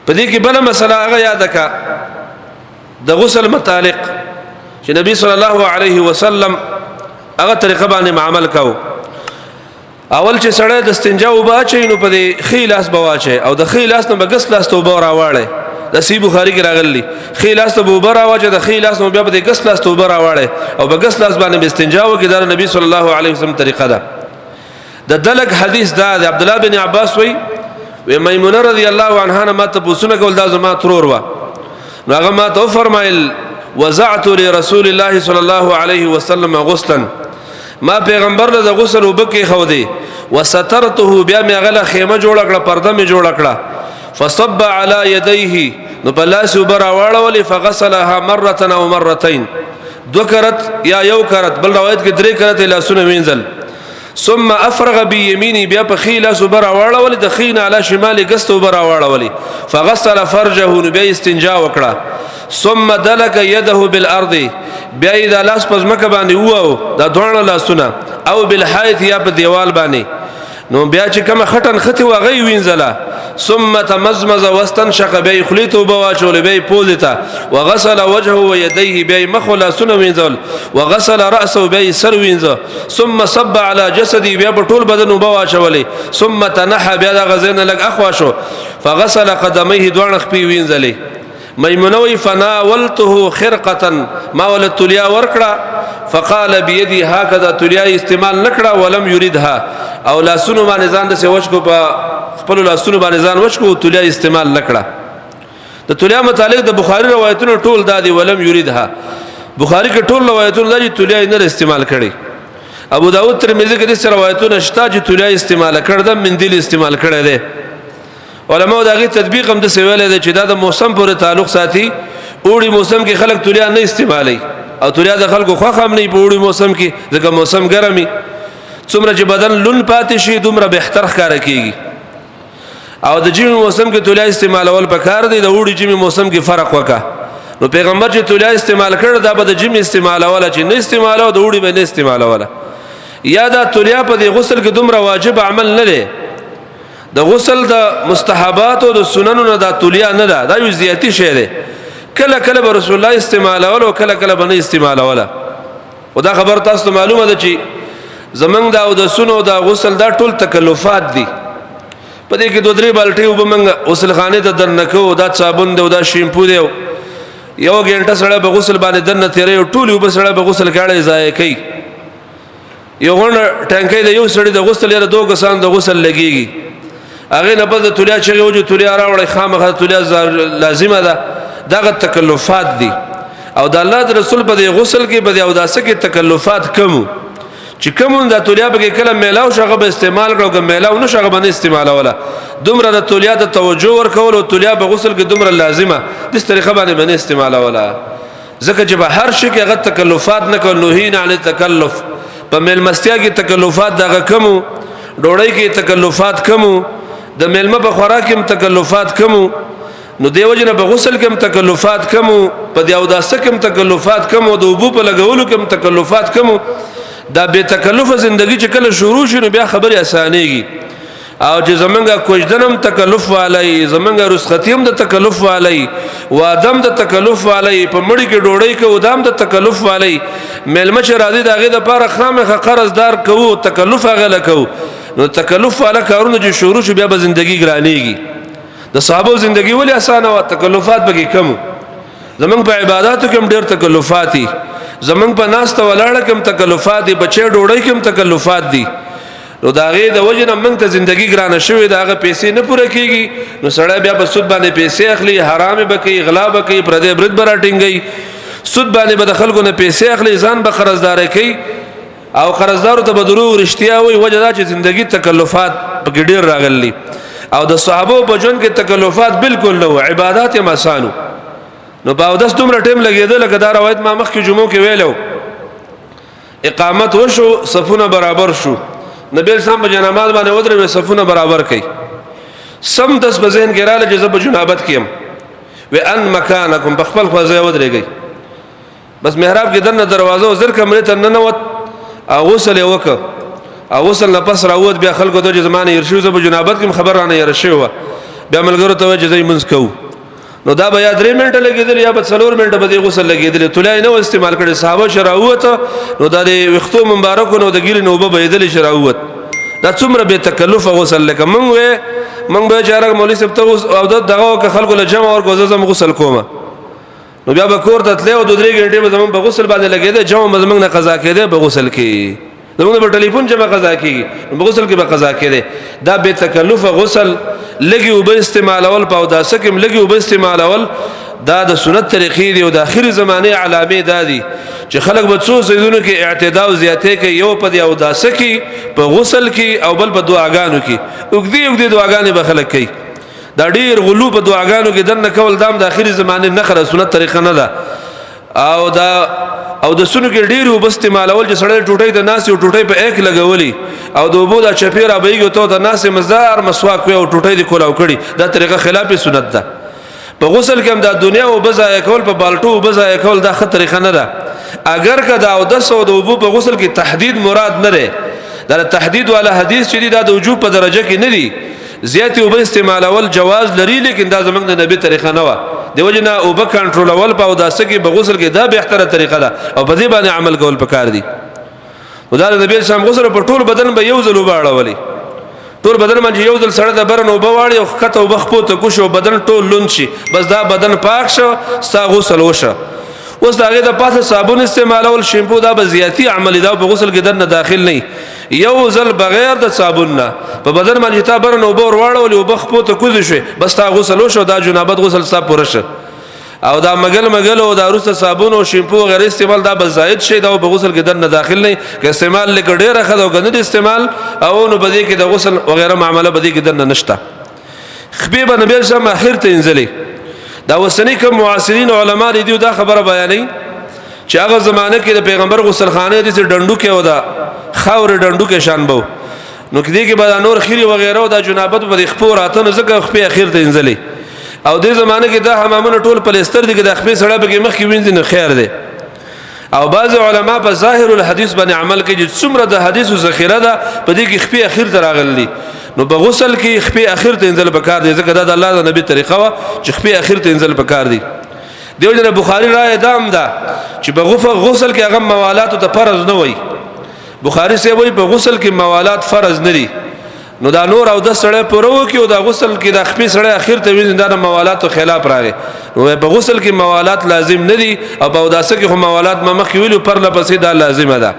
په دې کې بل مسله هغه یاد کا د غسل متعلق چې نبی صلی الله علیه وسلم هغه طریقه باندې عمل کاو. اول چې سړی د استنجا وباچي نو په دې خیلاس بواچي او د خیلاس نه بغس لاس توبه راوړي. د سی بخاری کې راغلی خیلاس توبه راوړي د خیلاس نو بیا په دې غس لاس توبه راوړي او بغس لاس باندې استنجا وکړي. دا نبی صلی الله علیه وسلم طریقه ده. د دلک حدیث دا د عبد الله بن عباس وی میمونه رضی الله عنها ما ته پوښتنه کول دا زما ترور و نو هغه ما ته فرمایل وزعت لرسول الله صلی الله علیه وسلم غسلا ما پیغمبر له غسل وبکه خو دی وسترته بیا می غله خیمه جوړ کړه پرده می جوړ کړه فصب على يديه نو بلاس وبراوړول فغسلها مره او مرتين دو کرت یا یو کرت بل روایت کې درې کرت لاسونه وینځل ثم افرغ بيميني بیا په خیلا صبر واړول د خین علی شمال غست وبر واړول فغسل فرجه بیا استنجا وکړه ثم دلك يده بالارض بیا اذا لاس پزمکه باندې وو دا دوړ لاسونه او بالحائط یا په دیوال باندې نو بیا چې کوم خټن ختی وغي وینځلا ثم تمزمز واستنشق بیا خلیته بواچول بیا پوزتا وغسل وجهه ويديه بیا مخلا سن وینځل وغسل راسه بیا سر وینځ ثم صب على جسدي بیا ټول بدن بواچولې ثم تنحى بیا غزنه لګ اخواشو فغسل قدميه دوړ خپي وینځلې میمونوي فناولته خرقه ما ولت ليا ورکړه فقال بيدي هكذا تليا استعمال نکړه ولم يريدها او لاسونو باندې ځان د سوچ کو په خپل لاسونو باندې ځان وشکو تلیا استعمال نکړه. د تلیا متعلق د بخاری روایتونو ټول دادي ولم يريدها بخاری کې ټول روایتونه دادي تلیا نه استعمال کړي. ابو داود ترمذی کې د روایتونو شته چې تلیا استعمال کړه د مندیل استعمال کړي دي. علماء دغه تطبیق هم د سویل دي چې دا د موسم پورې تعلق ساتي. اوړي موسم کې خلک تلیا نه استعمالي او تلیا د خلکو خو هم نه په اوړي موسم کې ځکه موسم ګرمي څومره چې بدن لون پاتې شي دومره بهتر ښکار کیږي. او د جمی موسم کې تولیا استعمالول پکار دی د وړي جمی موسم کې فرق وکا نو پیغمبر چې تولیا استعمال کړ دا به د جمی استعمالول چې نه استعمالو د وړي به نه استعمالول. یا دا تولیا په د غسل کې دومره واجب عمل نه دی. د غسل د مستحبات او د سننو نه دا تولیا نه ده دا یو زیاتی شی دی. کله کله به رسول الله استعمالول او کله کله به نه استعمالول. او دا خبر تاسو معلومه ده چې زمنګ دا او د سنو دا غسل دا ټول تکلفات دي. پدې کې دوه درې بالټي وبمنګ غسل خانه ته درنکو دا صابون دی او دا شیمپو دی یو غنټه سره به غسل باندې دنه تیرې ټول یو سره به غسل کاړي ځای کوي. یو غن ټانکې دی یو سړی د غسل لري دوه کسان د غسل لګيږي هغه نه بده تولیا چې یو جو تولیا راوړي خامخا تولیا لازمه ده. دغه تکلفات دي او د الله د رسول په غسل کې په او داسه کې تکلفات کم چې کوم د تولیا به کله میلاو شغه به استعمال کړو که میلاو نه شغه باندې استعمال ولا دومره د تولیا ته توجه ورکول او تولیا به غسل کې دومره لازمه د طریقه باندې استعمال ولا ځکه چې به هر شي کې هغه تکلفات نه کول نوهین علی تکلف په ملمستیا کې تکلفات دغه کم ډوړی کې تکلفات کم د ملمه په خوراک کې تکلفات کم نو دیو جن په غسل کې تکلفات کم په دیو داسه کې تکلفات کم او د وبو په لګولو کې تکلفات کم. دا به تکلف زندگی چې کله شروع شونه بیا خبره اسانيږي او چې زمونږه کوجدنم تکلف والی زمونږه رسختیم د تکلف والی و ادم د تکلف والی په مړی کې ډوړی کې ودام د تکلف والی ملمه چې راځي دغه د پاره خامخه قرضدار کوو تکلف غل کوو نو تکلف والا کارونه چې شروع شو بیا به زندگی ګرانیږي. د صحابه زندگی ولې اسانه او تکلفات به کم زمونږ په عبادتو کې هم ډېر تکلفات دي زمنګ په ناس ته ولاړه کوم تکلفات دي بچي ډوړی کوم تکلفات دي نو دا غي د وجنه موږ ته ژوندۍ ګرانه شوې دا غي پیسې نه پوره کیږي نو سړی بیا په سود باندې پیسې اخلي حرام به کوي غلا به کوي پردې برد براټینګي سود باندې به خلکو نه پیسې اخلي ځان به قرضدار کوي او قرضدارو ته به دروغ رښتیا وي وجه دا چې ژوندۍ تکلفات په ډېر راغلي او د صحابه په جون کې تکلفات بالکل نه عبادت یې آسانو نو په داس دومره ټیم لګیدل لکه دا روایت ما مخکې جمعو کې ویلو اقامت وشو صفونه برابر شو نبی اسلام په جنازه باندې ودرې صفونه برابر کړي سم داس بزین کې رااله جذب جنابت کیم و ان مکانکم بخپل خوځه ودرېږي بس محراب کې دنه دروازه زر کمرې ته نه نوت او غسل وکړه او غسل نه پس راوت بیا خلکو ته زمانه يرشو زب جنابت کې خبر رانه يرشو بیا ملګرو ته وایي چې دوی منځ کوو نو دا به یا 3 منټه لګېدل یا به 4 منټه به د غسل لګېدل طلای نه استعمال کړي صحابه شراوت نو دا د وختو مبارک نو د ګیل نوبه به دل شراوت دا څومره به تکلف غسل لکه مونږ به چارک مولوی صاحب ته او دغه خلکو له جمع او غزم غسل کومه نو بیا به کور ته تلو 2-3 غنټه به زمون په غسل باندې لګېده جمع زمون نه قضا کېده په غسل کې زمون په ټلیفون جمع قضا کېږي نو په غسل کې به قضا کېده دا به تکلف غسل لګي او به استعمالول په داسه کې لګي او به استعمالول دا د سنت طریقې دی او د اخر زمانه علامه دادي چې خلک به څو سيزونو کې اعتداء او زیاتې کوي یو په دی او داسه کې په غسل کې او بل په دعاګانو کې وګدي دعاګانې به خلک کوي دا ډیر غلو په دعاګانو کې دنه کول دام د اخر زمانه نه خره سنت طریقه نه ده او د سونو کې ډیر وب استعمالول چې سړی ټوټي د ناس یو ټوټي په یک لګولي او د وبو د چپیرا بهیږي ته د ناس مزار مسواک وي او ټوټي د کولاو کړي دا طریقه خلاف سنت ده په غسل کې هم د دنیا او بزای کول په بالټو بزای کول دا خطر طریقه نه ده اگر کدا او د سو د وبو په غسل کې تحدید مراد نه ده دا تحدید والا حدیث چې دا د وجوب په درجه کې نه دي زیاتی او به استعمالول جواز لري لیکن دا زمنګ د نبی طریقه نه و دیو جنا او به کنټرول اول په داسه کې به غسل کې دا به احتره طریقه ده او په دې باندې عمل کول پکار دي خدای نبی سلام غسل په ټول بدن به یو ځل وباړولي ټول بدن باندې یو ځل سره د برن او بواړي او خطه او بخپو ته کو شو بدن ټول لون شي بس دا بدن پاک شو ستا غسل وشه اوس دا غي د پاسه صابون استعمالول شیمپو دا به زیاتی عمل دا په غسل کې درنه داخل نه یو ځل بغیر د صابون نه په بدن باندې تا برن او بور واړول او بخپو ته کوز شي بس تا غسل وشو دا جنابت غسل صاحب پوره شه او دا مګل او دا روسه صابون او شیمپو غیر استعمال دا به زائد شي دا په غسل کې درنه داخل نه کې استعمال لیک ډیره خد او غند استعمال او نو بده کې د غسل وغیرہ معاملې بده کې درنه نشته خبيب نبی سم اخر ته انزلي دا وسنی کوم معاصرین علما دي دا خبره بیانې چې هغه زمانه کې د پیغمبر غسل خانه دي ډندو کې ودا خاور ډندو کې شان بو نو کې دي کې بعد نور خيري وغیرہ دا جنابت په خپور راته نه زکه خپې اخر ته انزلي او دې زمانه کې دا حمامونه ټول پلستر دي کې د خپې سړی به مخ کې وینځي نه خیر دی او بعض علما په ظاهر الحديث باندې عمل کوي چې څومره د حدیثو ذخیره ده په دې کې خپې اخر ته راغلي نو په غسل کې خپې اخر ته انزل پکار دي ځکه دا د الله د نبی طریقه وا چې خپې اخر ته انزل پکار دي دیو جن بخاری رائے دام دا چې په غسل کې هغه موالات ته فرض نه وای بخاری سے وای په غسل کې موالات فرض نه دي نو دا نور او د سړی پرو کې او دا غسل کې د خپې سړی اخر ته وینځ دا موالات خلاف راغی نو په غسل کې موالات لازم نه دي او په داسه کې هم موالات مخ ویلو پر لپسې دا لازمه ده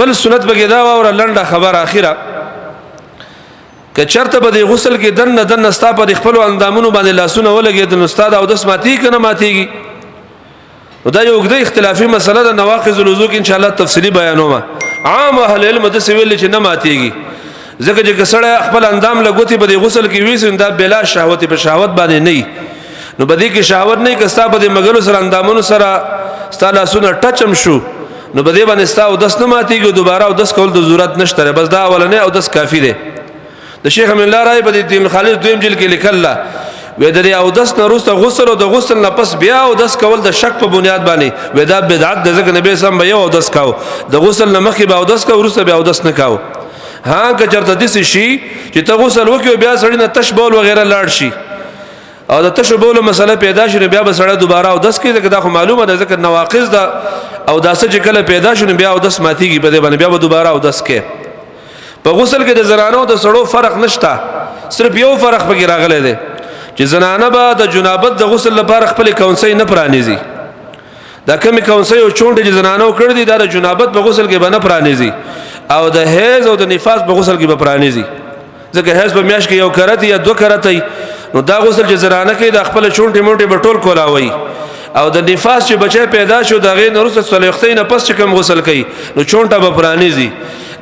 بل سنت بګی دا اور لنډه خبر اخیره که چرته به غسل کې دن استا په خپل اندامونو باندې لاسونه ولګي د استاد او د سماتی کنه ماتيږي نو دا یو غوډه اختلافي مسله ده نواقض الوضو کې ان شاء الله تفصیلی بیانوم عام اهل علم د سویل چې نه ماتيږي ځکه چې کسړه خپل اندام لګوتی به غسل کې وېسون دا بلا شهوت په شهوت باندې نه نو بده کې شهوت نه کستا په مګلو سره اندامونو سره ستاله سونه ټچم شو نو بده باندې ستا او دس نه ماتيږي دوباره او دس کول د ضرورت نشته بس دا اولنې او دس کافی دی د شیخ امین الله رای په دې خالص دویم جل کې لیکل وې درې او دس نه روسته غسل او د غسل نه پس بیا او دس کول د شک په بنیاد باندې وې دا بدعت د ځکه نبی سم به یو او دس کاو د غسل نه مخکې به او دس کاو روسته به او دس نه کاو ها که چرته دې شي چې ته غسل وکړو بیا سړی نه تش بول وغیرہ لاړ شي او د تش بول مسله پیدا شي بیا به سړی دوباره او دس کې دا خو معلومه ده ځکه نواقض ده او داسه چې کله پیدا شونه بیا او دس ماتيږي په دې باندې بیا به دوباره او دس کې په غسل کې د زنانو د سړو فرق نشته صرف یو فرق پکې راغلی دی چې زنانه به د جنابت د غسل لپاره خپل کونسي نه پرانیزي دا کمی کونسي او چونډه چې زنانو کړې دي دا د جنابت په غسل کې به نه پرانیزي او د حیض او د نفاس په غسل کې به پرانیزي ځکه حیض په میاشت کې یو کرت یا دو کرت نو دا غسل چې زنانه کې د خپل چونډه مونټه به ټول کولاوي او د نفاس چې بچي پیدا شو د غیر نورسه صلیختین پس چې کوم غسل کوي نو چونټه به پرانیزي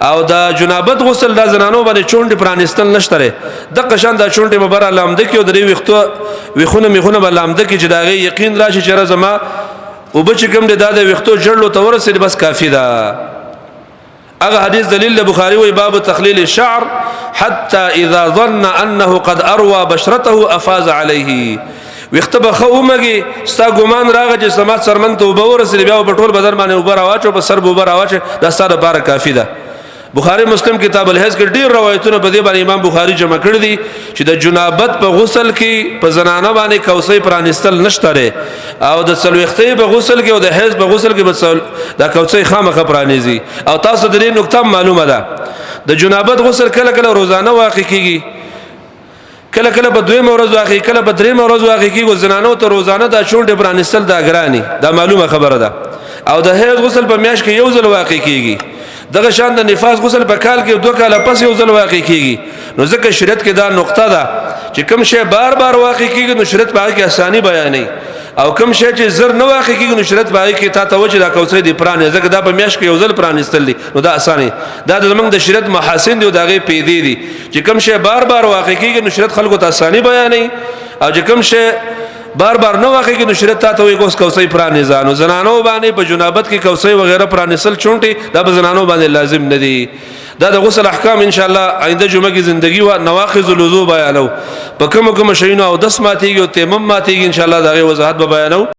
او دا جنابت غسل د زنانو باندې چونټه پرانیستل نشته د قشان د چونټه به بر لامده کې او د ویختو میخونه به لامده کې چې دا غي یقین راشي چې زما او بچ کوم د ویختو جړلو ته ورسېد بس کافی ده هغه حدیث دلیل د بخاری وی باب تخلیل الشعر حتى اذا ظن انه قد اروى بشرته افاز عليه وختبه خومږي ستا ګمان راغی چې سمات سرمن ته وبور سره بیا په ټول بدن باندې وبر واچو په سر وبر واچو دا ستاره بار کافی ده بخاری مسلم کتاب الحیض کې ډیر روایتونه په دې باندې امام بخاری جمع کړی دي چې د جنابت په غسل کې په زنانه باندې کوسې پرانستل نشته لري او د څلوختې په غسل کې او د حیض په غسل کې به د کوسې خامخه پرانیزي او تاسو د دې نقطه معلومه ده د جنابت غسل کله کله روزانه واقع کیږي کله کله په دویم ورځ واقع کله په دریم ورځ واقع کیږي زنانو ته روزانه د چونډه پرانستل دا ګرانی دا معلومه خبره ده او د حیض غسل په میاشت کې یو ځل واقع کیږي دغه شان د نفاس غسل په کال کې 2 کاله پس یو ځل واقع کیږي نو ځکه شریعت کې دا نقطه ده چې کوم شی بار بار واقع کیږي نو شریعت په هغه کې اساني بیانوي او کوم شی چې زر نه واقع کیږي نو شریعت په هغه کې تا توجه دا کوڅه دی پرانه ځکه دا په میاش کې یو ځل پرانستل دي نو دا اساني دا زمونږ د شریعت محاسن دی او دغه پیدې دي چې کوم شی بار بار واقع کیږي نو شریعت خلکو ته اساني بیانوي او چې کوم شی بار بار نو واقع کې نو شریعت ته وي کوڅه پرانه ځانو زنانو باندې په جنابت کې کوڅه وغیرہ پرانسل چونټي دا په زنانو باندې لازم نه دي دا د غسل احکام ان شاء الله آینده جمعه کې زندگی او نواقض الوضو بیانو په کوم شینو او 10 ماتيږي او تیمم ماتيږي ان شاء الله دا غي وضاحت به بیانو